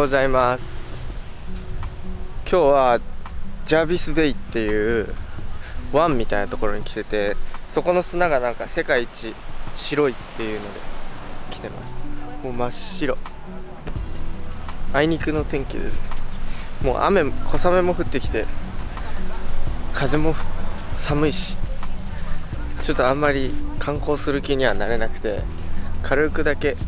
ございます。今日はジャービスベイっていう湾みたいなところに来てて、そこの砂がなんか世界一白いっていうので来てます。もう真っ白、あいにくの天気でですね、もう小雨も降ってきて、風も寒いし、ちょっとあんまり観光する気にはなれなくて、軽くだけ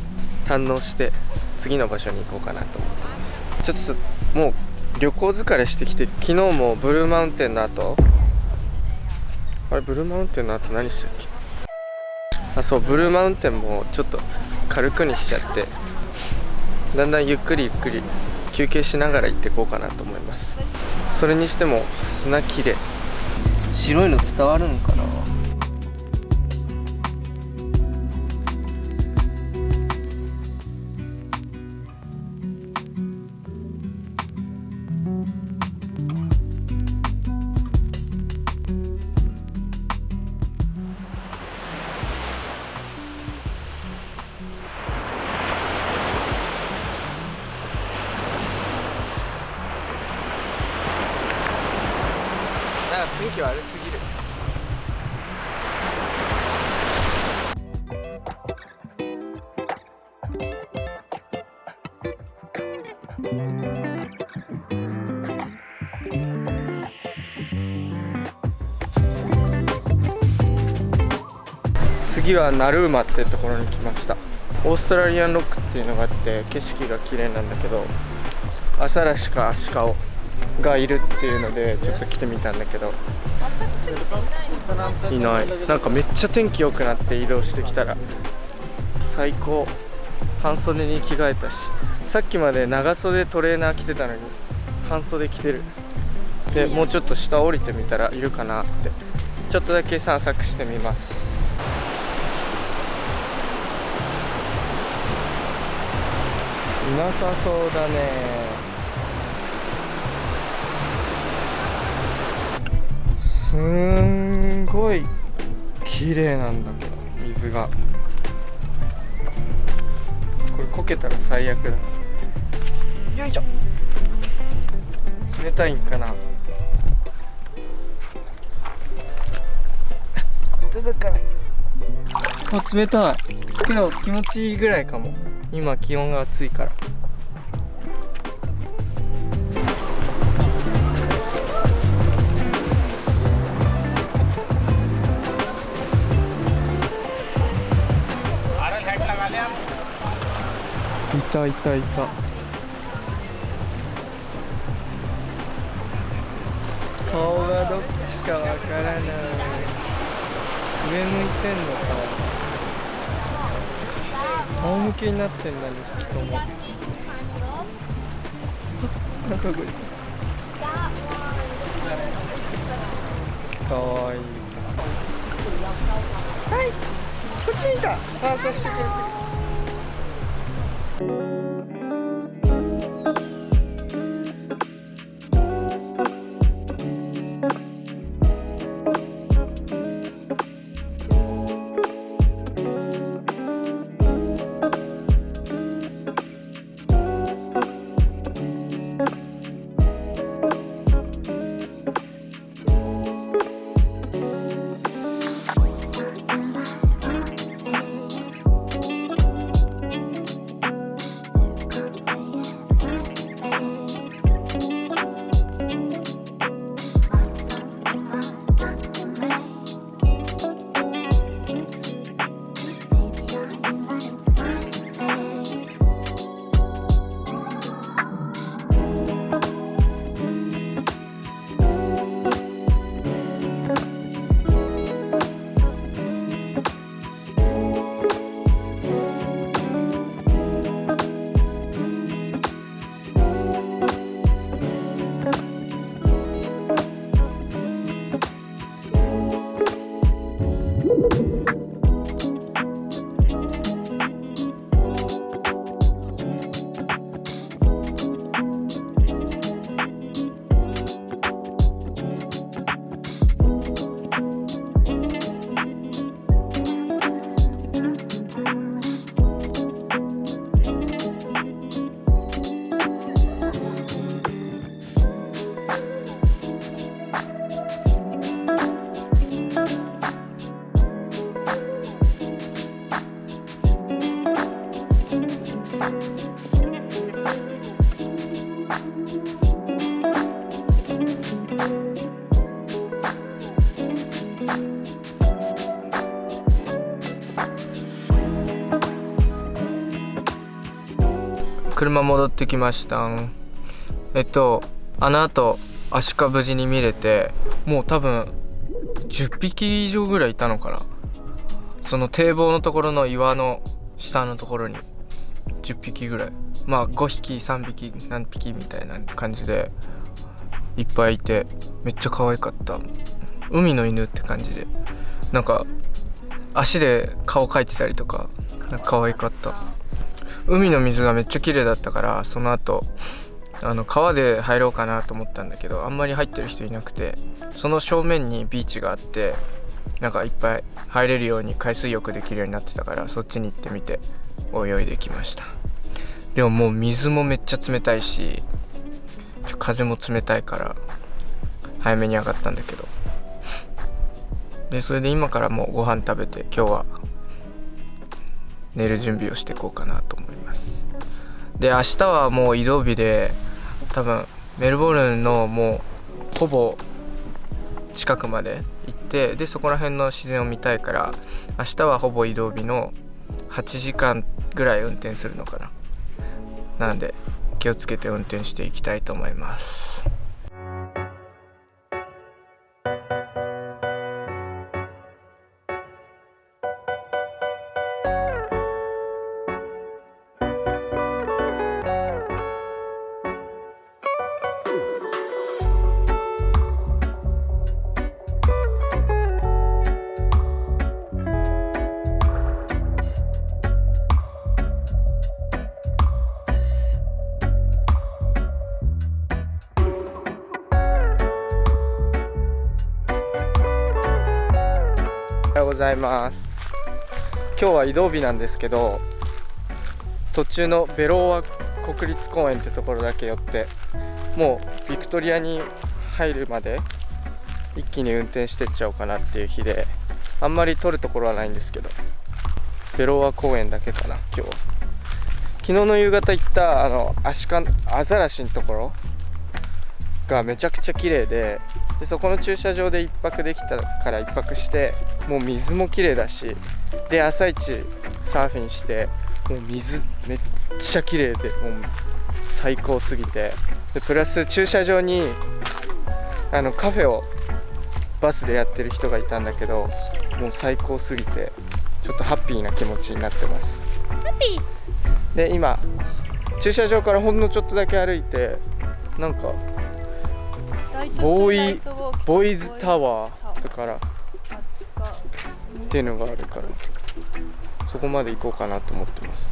堪能して次の場所に行こうかなと思ってます。ちょっともう旅行疲れしてきて、昨日もブルーマウンテンの後、ブルーマウンテンの後何したっけ。そう、ブルーマウンテンもちょっと軽くにしちゃって、だんだんゆっくり休憩しながら行っていこうかなと思います。それにしても砂きれい。白いの伝わるのかな。天気悪すぎる。次はナルーマってところに来ました。オーストラリアンロックっていうのがあって、景色が綺麗なんだけど、アザラシかアシカがいるっていうのでちょっと来てみたんだけど、いない。なんかめっちゃ天気良くなって移動してきたら最高。半袖に着替えたし、さっきまで長袖トレーナー着てたのに半袖着てる。でもうちょっと下降りてみたらいるかなって、ちょっとだけ散策してみます。いなさそうだね。すんごい綺麗なんだけど、水が。これこけたら最悪だ。よいしょ。冷たいんかな。届かない。冷たいけど気持ちいいぐらいかも。今気温が暑いから。いた。顔がどっちかわからない。上向いてんのか。仰向けになってんだね、人も。なんかこれかわいい。はい、こっち見た。反射してくれてる。車戻ってきました。あの後アシカ無事に見れて、もう多分10匹以上ぐらいいたのかな。その堤防のところの岩の下のところに10匹ぐらい、まあ5匹3匹何匹みたいな感じでいっぱいいて、めっちゃ可愛かった。海の犬って感じで、なんか足で顔描いてたりとか、なんか可愛かった。海の水がめっちゃ綺麗だったから、その後川で入ろうかなと思ったんだけど、あんまり入ってる人いなくて、その正面にビーチがあって、なんかいっぱい入れるように海水浴できるようになってたから、そっちに行ってみて泳いできました。でももう水もめっちゃ冷たいし、風も冷たいから早めに上がったんだけど、でそれで今からもうご飯食べて、今日は寝る準備をしていこうかなと思います。で明日はもう移動日で、多分メルボルンのもうほぼ近くまで行って、でそこら辺の自然を見たいから、明日はほぼ移動日の8時間ぐらい運転するのかな。なので気をつけて運転していきたいと思います。おはようございます。今日は移動日なんですけど、途中のベローワ国立公園ってところだけ寄って、もうビクトリアに入るまで一気に運転してっちゃおうかなっていう日で、あんまり撮るところはないんですけど、ベローワ公園だけかな今日は。昨日の夕方行ったアザラシのところがめちゃくちゃ綺麗で、そこの駐車場で1泊できたから1泊して、もう水も綺麗だし、で朝一サーフィンして、もう水めっちゃ綺麗で、もう最高すぎて、でプラス駐車場にカフェをバスでやってる人がいたんだけど、もう最高すぎてちょっとハッピーな気持ちになってます。ハッピーで今駐車場からほんのちょっとだけ歩いて、なんかボーイズタワーとからっていうのがあるから、そこまで行こうかなと思ってます。